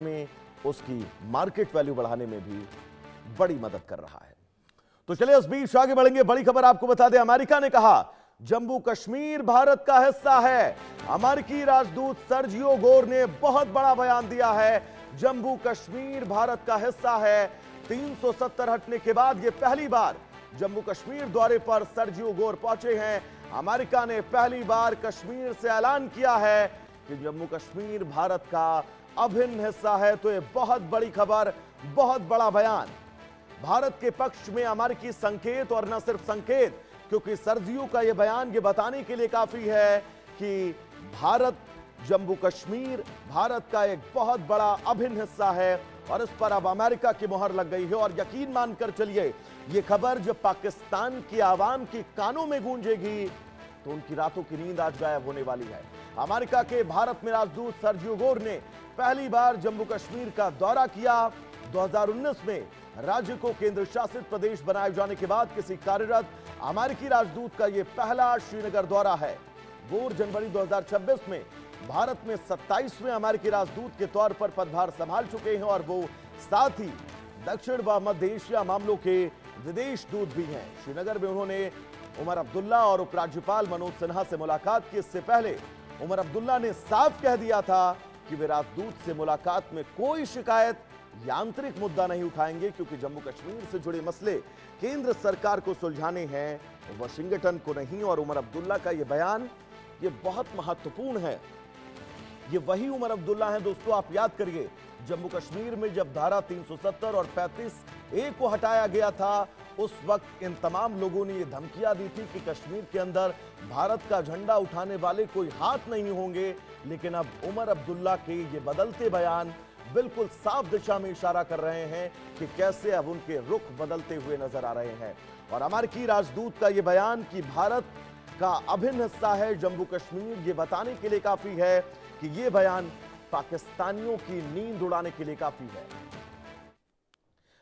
में उसकी market value बढ़ाने में भी बड़ी मदद कर रहा है। तो चलिए इस बीच आगे बढ़ेंगे। बड़ी खबर आपको बता दें, अमेरिका ने कहा जम्मू कश्मीर भारत का हिस्सा है। अमेरिकी राजदूत सर्जियो गोर ने बहुत बड़ा बयान दिया है। जम्मू कश्मीर भारत का हिस्सा है। 370 हटने के बाद यह पहली बार जम्मू कश्मीर दौरे पर सर्जियो गोर पहुंचे हैं। अमेरिका ने पहली बार कश्मीर से ऐलान किया है कि जम्मू कश्मीर भारत का अभिन्न हिस्सा है। तो यह बहुत बड़ी खबर, बहुत बड़ा बयान। भारत के पक्ष में अमेरिकी संकेत, और न सिर्फ संकेत, क्योंकि सर्जियो का यह बयान ये बताने के लिए काफी है कि भारत, जम्मू कश्मीर भारत का एक बहुत बड़ा अभिन्न हिस्सा है और इस पर अब अमेरिका की मुहर लग गई है। और यकीन मानकर चलिए, यह खबर जब पाकिस्तान की आवाम के कानों में गूंजेगी तो उनकी रातों की नींद आज गायब होने वाली है। अमेरिका के भारत में राजदूत सर्जियो गोर ने पहली बार जम्मू कश्मीर का दौरा किया। 2019 में राज्य को केंद्र शासित प्रदेश बनाए जाने के बाद किसी कार्यरत अमेरिकी राजदूत का यह पहला श्रीनगर दौरा है। गोर जनवरी 2026 में भारत में 27वें अमेरिकी राजदूत के तौर पर पदभार संभाल चुके हैं और वो साथ ही दक्षिण व मध्य एशिया मामलों के विदेश दूत भी हैं। श्रीनगर में उन्होंने उमर अब्दुल्ला और उपराज्यपाल मनोज सिन्हा से मुलाकात की। इससे पहले उमर अब्दुल्ला ने साफ कह दिया था कि वे राजदूत से मुलाकात में कोई शिकायत या आंतरिक मुद्दा नहीं उठाएंगे, क्योंकि जम्मू कश्मीर से जुड़े मसले केंद्र सरकार को सुलझाने हैं, वाशिंगटन को नहीं। और उमर अब्दुल्ला का यह बयान ये बहुत महत्वपूर्ण है। ये वही उमर अब्दुल्ला हैं दोस्तों, आप याद करिए, जम्मू कश्मीर में जब धारा 370 और 35A को हटाया गया था, उस वक्त इन तमाम लोगों ने ये धमकियां दी थी कि कश्मीर के अंदर भारत का झंडा उठाने वाले कोई हाथ नहीं होंगे। लेकिन अब उमर अब्दुल्ला के ये बदलते बयान बिल्कुल साफ दिशा में इशारा कर रहे हैं कि कैसे अब उनके रुख बदलते हुए नजर आ रहे हैं। और अमेरिकी राजदूत का यह बयान कि भारत का अभिन्न हिस्सा है जम्मू कश्मीर, ये बताने के लिए काफी है कि यह बयान पाकिस्तानियों की नींद उड़ाने के लिए काफी है।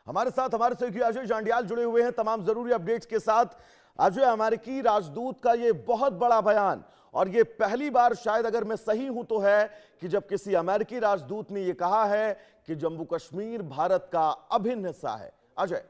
हमारे साथ हमारे सहयोगी अजय जांडियाल जुड़े हुए हैं तमाम जरूरी अपडेट्स के साथ। अजय, अमेरिकी राजदूत का यह बहुत बड़ा बयान, और यह पहली बार शायद, अगर मैं सही हूं तो है, कि जब किसी अमेरिकी राजदूत ने यह कहा है कि जम्मू कश्मीर भारत का अभिन्न हिस्सा है। अजय,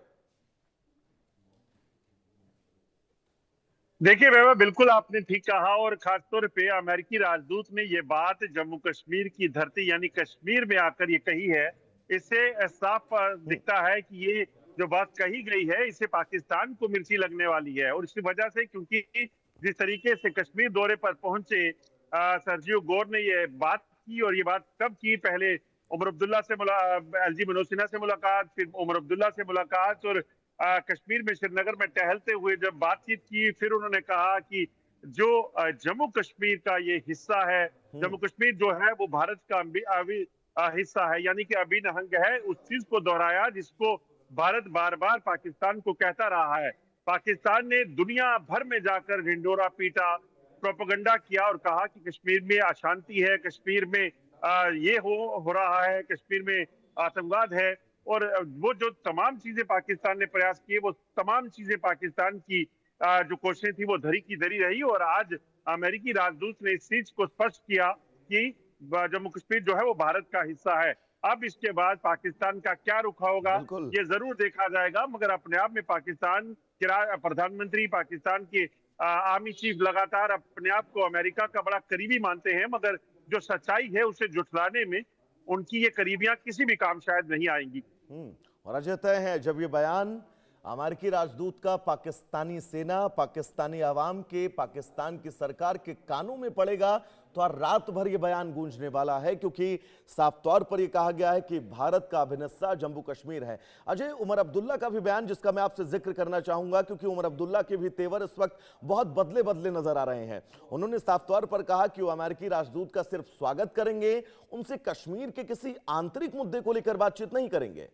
देखिए वैभव, बिल्कुल आपने ठीक कहा, और खासतौर पे अमेरिकी राजदूत ने ये बात जम्मू कश्मीर की धरती यानी कश्मीर में आकर ये कही है। इससे साफ दिखता है कि ये जो बात कही गई है, इससे पाकिस्तान को मिर्ची लगने वाली है। और इसकी वजह से, क्योंकि जिस तरीके से कश्मीर दौरे पर पहुंचे सर्जियो गोर ने ये बात की, और ये बात कब की, पहले उमर अब्दुल्ला से एलजी मनोज सिन्हा से मुलाकात, फिर उमर अब्दुल्ला से मुलाकात, और कश्मीर में श्रीनगर में टहलते हुए जब बातचीत की, फिर उन्होंने कहा कि जो जम्मू कश्मीर का ये हिस्सा है, जम्मू कश्मीर जो है वो भारत का हिस्सा है, यानी कि अभिन्न अंग है। उस चीज को दोहराया जिसको भारत बार बार पाकिस्तान को कहता रहा है। पाकिस्तान ने दुनिया भर में जाकर ढिंडोरा पीटा, प्रोपेगेंडा किया और कहा कि कश्मीर में अशांति है, कश्मीर में ये हो रहा है, कश्मीर में आतंकवाद है। और वो जो तमाम चीजें पाकिस्तान ने प्रयास किए, वो तमाम चीजें पाकिस्तान की जो कोशिशें थी वो धरी की धरी रही। और आज अमेरिकी राजदूत ने इस चीज को स्पष्ट किया कि जम्मू कश्मीर जो है वो भारत का हिस्सा है। अब इसके बाद पाकिस्तान का क्या रुख होगा ये जरूर देखा जाएगा, मगर अपने आप में पाकिस्तान के प्रधानमंत्री, पाकिस्तान के आर्मी चीफ लगातार अपने आप को अमेरिका का बड़ा करीबी मानते हैं, मगर जो सच्चाई है उसे जुटलाने में उनकी ये करीबियां किसी भी काम शायद नहीं आएंगी। और अजय, तय है जब ये बयान अमेरिकी राजदूत का पाकिस्तानी सेना, पाकिस्तानी आवाम के, पाकिस्तान की सरकार के कानों में पड़ेगा, तो आज रात भर ये बयान गूंजने वाला है, क्योंकि साफ तौर पर यह कहा गया है कि भारत का अभिन्न हिस्सा जम्मू कश्मीर है। अजय, उमर अब्दुल्ला का भी बयान, जिसका मैं आपसे जिक्र करना चाहूंगा, क्योंकि उमर अब्दुल्ला के भी तेवर इस वक्त बहुत बदले बदले नजर आ रहे हैं। उन्होंने साफ तौर पर कहा कि वो अमेरिकी राजदूत का सिर्फ स्वागत करेंगे, उनसे कश्मीर के किसी आंतरिक मुद्दे को लेकर बातचीत नहीं करेंगे।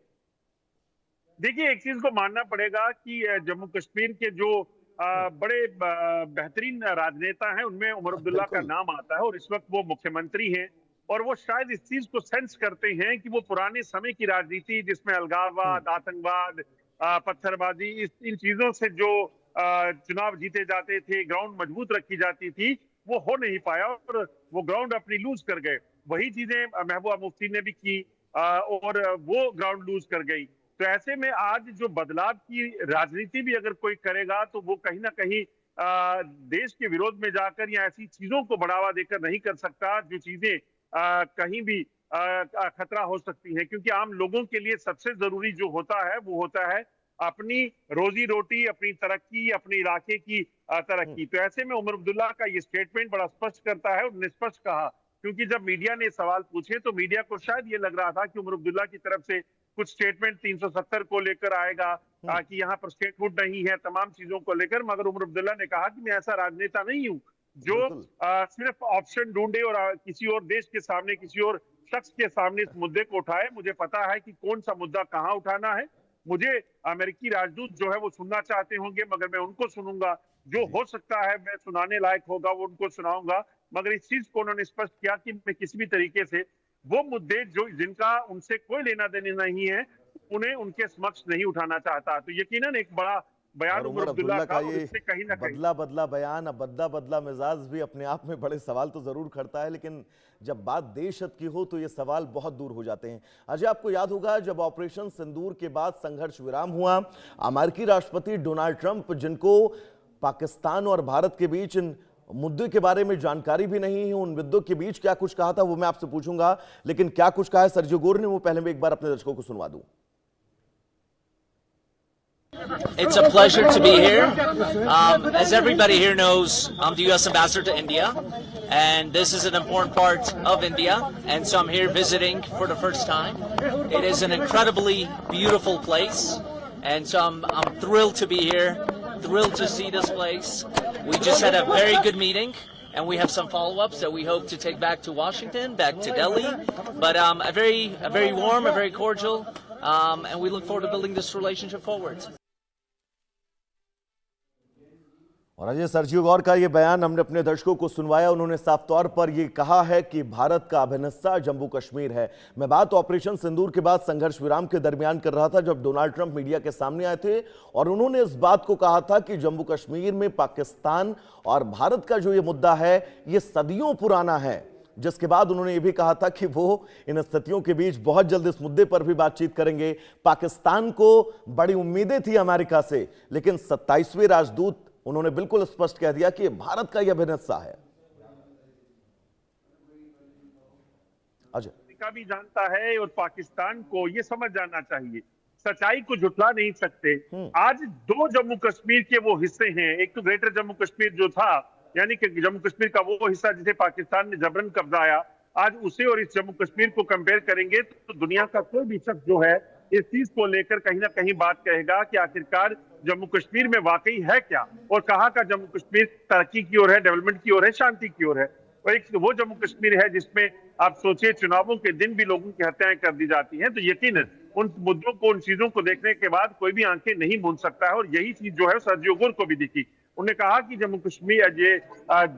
देखिए, एक चीज को मानना पड़ेगा कि जम्मू कश्मीर के जो बड़े बेहतरीन राजनेता हैं, उनमें उमर अब्दुल्ला का नाम आता है, और इस वक्त वो मुख्यमंत्री हैं। और वो शायद इस चीज को सेंस करते हैं कि वो पुराने समय की राजनीति, जिसमें अलगाववाद, आतंकवाद, पत्थरबाजी, इन चीजों से जो चुनाव जीते जाते थे, ग्राउंड मजबूत रखी जाती थी, वो हो नहीं पाया और वो ग्राउंड अपनी लूज कर गए। वही चीजें महबूबा मुफ्ती ने भी की, और वो ग्राउंड लूज कर गई। तो ऐसे में आज जो बदलाव की राजनीति भी अगर कोई करेगा तो वो कहीं ना कहीं देश के विरोध में जाकर या ऐसी चीजों को बढ़ावा देकर नहीं कर सकता जो चीजें कहीं भी खतरा हो सकती है। क्योंकि आम लोगों के लिए सबसे जरूरी जो होता है वो होता है अपनी रोजी रोटी, अपनी तरक्की, अपने इलाके की तरक्की। तो ऐसे में उमर अब्दुल्ला का ये स्टेटमेंट बड़ा स्पष्ट करता है। उन्होंने स्पष्ट कहा, क्योंकि जब मीडिया ने सवाल पूछे तो मीडिया को शायद ये लग रहा था कि उमर अब्दुल्ला की तरफ से कुछ स्टेटमेंट 370 को लेकर आएगा, कि यहाँ पर स्टेटहुड नहीं है, तमाम चीजों को लेकर। मगर उमर अब्दुल्ला ने कहा कि मैं ऐसा राजनेता नहीं हूँ जो सिर्फ ऑप्शन ढूंढे और किसी और देश के सामने, किसी और शख्स के सामने इस मुद्दे को उठाए। मुझे पता है कि कौन सा मुद्दा कहाँ उठाना है। मुझे अमेरिकी राजदूत जो है वो सुनना चाहते होंगे, मगर मैं उनको सुनूंगा। जो हो सकता है मैं सुनाने लायक होगा वो उनको सुनाऊंगा। मगर इस चीज को उन्होंने स्पष्ट किया कि मैं किसी भी तरीके से वो मुद्दे जो जिनका उनसे कोई लेना देना नहीं है उन्हें उनके समक्ष नहीं उठाना चाहता। तो यकीनन एक बड़ा बयान और उमर उमर अब्दुल्ला अब्दुल्ला का, का और ये इससे कहीं ना कहीं बदला बदला बयान, अब बदला बदला मिजाज भी अपने आप में बड़े सवाल तो जरूर खड़ता है, लेकिन जब बात देश हित की हो तो ये सवाल बहुत दूर हो जाते हैं। अजय, आपको याद होगा जब ऑपरेशन सिंदूर के बाद संघर्ष विराम हुआ, अमेरिकी राष्ट्रपति डोनाल्ड ट्रंप, जिनको पाकिस्तान और भारत के बीच इन मुद्दे के बारे में जानकारी भी नहीं है, उन मुद्दों के बीच क्या कुछ कहा था वो मैं आपसे पूछूंगा, लेकिन क्या कुछ कहा है सर्जियो गोर ने वो पहले मैं एक बार अपने दर्शकों को सुनवा दूं। It's a pleasure to be here. As everybody here knows, I'm the U.S. Ambassador to India, and this is an important part of India, and so I'm here visiting for the first time. It is an incredibly beautiful place, and so I'm thrilled to be here, thrilled to see this place. We just had a very good meeting, and we have some follow-ups that we hope to take back to Washington, back to Delhi, but a very warm, a very cordial, and we look forward to building this relationship forward. और Ajay, Sergio गौर का ये बयान हमने अपने दर्शकों को सुनवाया। उन्होंने साफ तौर पर ये कहा है कि भारत का अभिन्न हिस्सा जम्मू कश्मीर है। मैं बात ऑपरेशन सिंदूर के बाद संघर्ष विराम के दरमियान कर रहा था, जब डोनाल्ड ट्रंप मीडिया के सामने आए थे और उन्होंने इस बात को कहा था कि जम्मू कश्मीर में पाकिस्तान और भारत का जो ये मुद्दा है ये सदियों पुराना है। जिसके बाद उन्होंने ये भी कहा था कि वो इन स्थितियों के बीच बहुत जल्द इस मुद्दे पर भी बातचीत करेंगे। पाकिस्तान को बड़ी उम्मीदें थी अमेरिका से, लेकिन 27वें राजदूत उन्होंने बिल्कुल स्पष्ट कह दिया कि भारत का यह अभिन्न हिस्सा है। अजय, अमेरिका भी जानता है और पाकिस्तान को ये समझ जाना चाहिए, सच्चाई को झुठला नहीं सकते। आज दो जम्मू कश्मीर के वो हिस्से हैं, एक तो ग्रेटर जम्मू कश्मीर जो था, यानी कि जम्मू कश्मीर का वो हिस्सा जिसे पाकिस्तान ने जबरन कब्जाया, आज उसे और इस जम्मू कश्मीर को कंपेयर करेंगे तो दुनिया का कोई भी शख्स जो है इस चीज को लेकर कहीं ना कहीं बात कहेगा कि आखिरकार जम्मू कश्मीर में वाकई है क्या, और कहाँ का जम्मू कश्मीर तरक्की की ओर है, डेवलपमेंट की ओर है, शांति की ओर है। और एक वो जम्मू कश्मीर है जिसमें आप सोचिए चुनावों के दिन भी लोगों की हत्याएं कर दी जाती हैं। तो यकीनन उन मुद्दों को, उन चीजों को देखने के बाद कोई भी आंखें नहीं मूंद सकता है। और यही चीज जो है सर्जियो गोर को भी दिखी। उन्होंने कहा कि जम्मू कश्मीर ये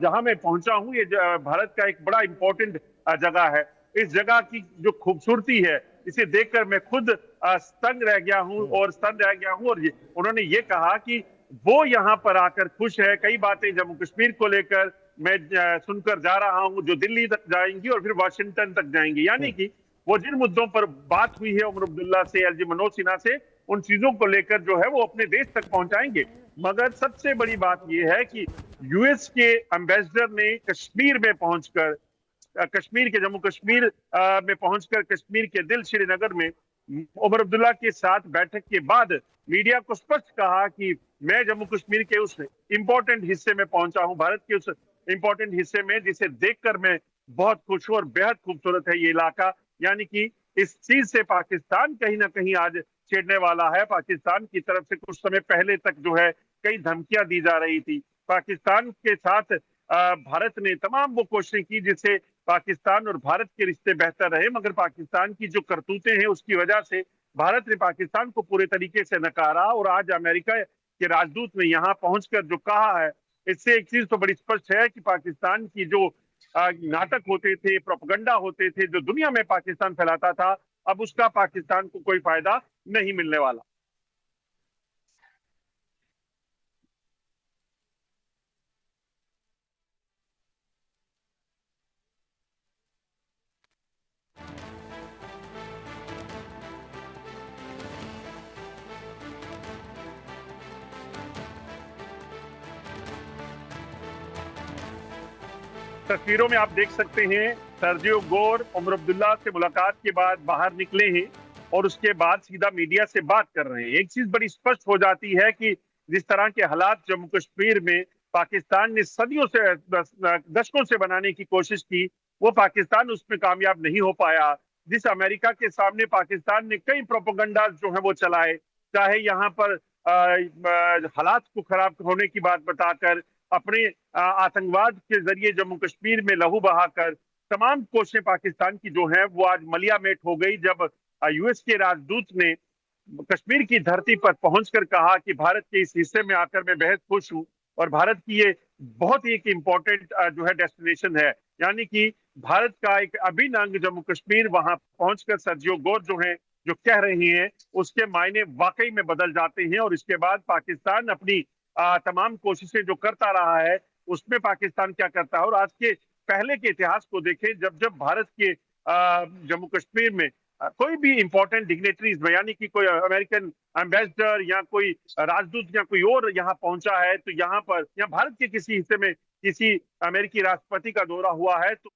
जहां मैं पहुंचा हूं ये भारत का एक बड़ा इंपॉर्टेंट जगह है। इस जगह की जो खूबसूरती है इसे देखकर मैं खुद स्तंग रह गया हूं और स्तंग रह गया हूं। और उन्होंने ये कहा कि वो यहां पर आकर खुश है। कई बातें जम्मू कश्मीर को लेकर मैं सुनकर जा रहा हूं जो दिल्ली तक जाएंगी और फिर वाशिंगटन तक जाएंगी। यानी कि वो जिन मुद्दों पर बात हुई है उमर अब्दुल्ला से, एलजी मनोज सिन्हा से, उन चीजों को लेकर जो है वो अपने देश तक पहुंचाएंगे। मगर सबसे बड़ी बात यह है कि यूएस के एम्बेसडर ने कश्मीर में पहुंचकर, कश्मीर के जम्मू कश्मीर में पहुंचकर कश्मीर के दिल श्रीनगर में उमर अब्दुल्ला के साथ बैठक के बाद मीडिया को स्पष्ट कहा कि मैं जम्मू कश्मीर के उस इंपॉर्टेंट हिस्से में पहुंचा हूं, भारत के उस इंपॉर्टेंट हिस्से में जिसे देखकर मैं बहुत खुश हूं और बेहद खूबसूरत है ये इलाका। यानी कि इस चीज से पाकिस्तान कहीं ना कहीं आज छेड़ने वाला है। पाकिस्तान की तरफ से कुछ समय पहले तक जो है कई धमकियां दी जा रही थी। पाकिस्तान के साथ भारत ने तमाम वो कोशिशें की जिससे पाकिस्तान और भारत के रिश्ते बेहतर रहे, मगर पाकिस्तान की जो करतूतें हैं उसकी वजह से भारत ने पाकिस्तान को पूरे तरीके से नकारा। और आज अमेरिका के राजदूत ने यहाँ पहुंचकर जो कहा है, इससे एक चीज तो बड़ी स्पष्ट है कि पाकिस्तान की जो नाटक होते थे, प्रोपेगेंडा होते थे, जो दुनिया में पाकिस्तान फैलाता था, अब उसका पाकिस्तान को कोई फायदा नहीं मिलने वाला। तस्वीरों में आप देख सकते हैं सर्जियो गोर उमर अब्दुल्ला से मुलाकात के बाद बाहर निकले हैं और उसके बाद सीधा मीडिया से बात कर रहे हैं। एक चीज बड़ी स्पष्ट हो जाती है कि जिस तरह के हालात जम्मू कश्मीर में पाकिस्तान ने सदियों से दशकों से बनाने की कोशिश की, वो पाकिस्तान उसमें कामयाब नहीं हो पाया। जिस अमेरिका के सामने पाकिस्तान ने कई प्रोपेगेंडा जो है वो चलाए, चाहे यहाँ पर हालात को खराब होने की बात बताकर, अपने आतंकवाद के जरिए जम्मू कश्मीर में लहू बहाकर, तमाम कोशिशें पाकिस्तान की जो है वो आज मलियामेट हो गई जब यूएस के राजदूत ने कश्मीर की धरती पर पहुंचकर कहा कि भारत के इस हिस्से में आकर मैं बेहद खुश हूं और भारत की ये बहुत ही एक इम्पोर्टेंट जो है डेस्टिनेशन है। यानी कि भारत का एक अभिन्न अंग जम्मू कश्मीर, वहां पहुंचकर सर्जियो गोर जो है जो कह रही हैं उसके मायने वाकई में बदल जाते हैं। और इसके बाद पाकिस्तान अपनी तमाम कोशिशें जो करता रहा है उसमें पाकिस्तान क्या करता है, और आज के पहले के इतिहास को देखें, जब जब भारत के जम्मू कश्मीर में कोई भी इंपॉर्टेंट डिग्नेटरीज में, यानी कि कोई अमेरिकन एम्बेसडर या कोई राजदूत या कोई और यहाँ पहुंचा है, तो यहाँ पर या भारत के किसी हिस्से में किसी अमेरिकी राष्ट्रपति का दौरा हुआ है तो